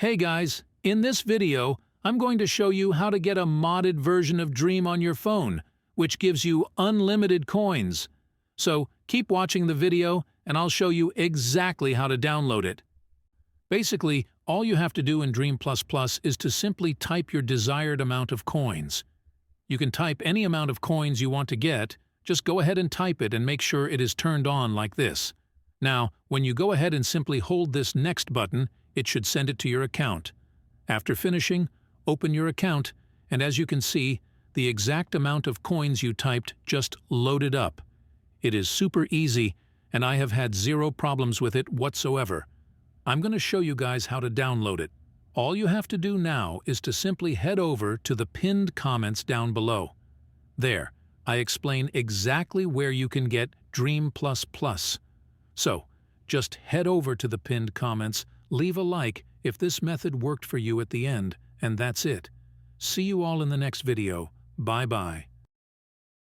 Hey guys, in this video, I'm going to show you how to get a modded version of Dreame on your phone, which gives you unlimited coins. So keep watching the video and I'll show you exactly how to download it. Basically, all you have to do in Dreame++ is to simply type your desired amount of coins. You can type any amount of coins you want to get, just go ahead and type it and make sure it is turned on like this. Now, when you go ahead and simply hold this Next button, it should send it to your account. After finishing, open your account, and as you can see, the exact amount of coins you typed just loaded up. It is super easy, and I have had zero problems with it whatsoever. I'm going to show you guys how to download it. All you have to do now is to simply head over to the pinned comments down below. There, I explain exactly where you can get Dreame++. So, just head over to the pinned comments, leave a like if this method worked for you at the end, and that's it. See you all in the next video. Bye-bye.